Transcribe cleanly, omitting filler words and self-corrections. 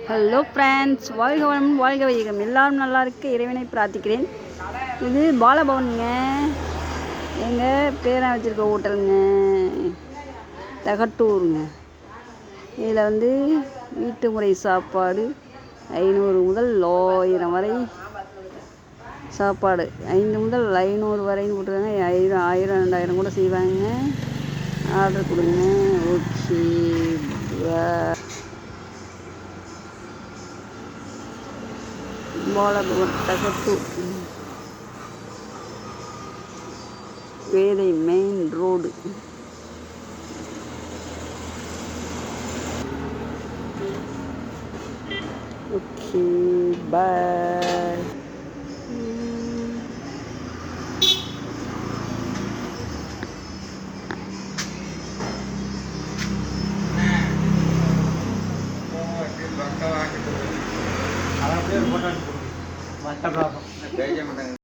Hello friends, வாழ்க வளமுடன், வாழ்க வையகம். எல்லாரும் நல்லா இருக்க இறைவனை பிரார்த்திக்கிறேன். இது பாலபவனுங்க, எங்கள் பேரன் வச்சுருக்க ஹோட்டலுங்க, தகட்டூருங்க. இதில் வீட்டு முறை சாப்பாடு 500 முதல் 1000 வரை சாப்பாடு. 5 முதல் 500 வரைன்னு போட்டுருக்காங்க. 1000, 1000, 2000 கூட செய்வாங்க. ஆர்டர் கொடுங்க. ஓகே, பாலபவன் தகட்டூர், பேதை மெயின் ரோடு. ஓகே, பாய். அதான் அப்படியே ஒரு போட்டோ எடுத்து கொடுங்க. மற்ற ப்ராப்ளம்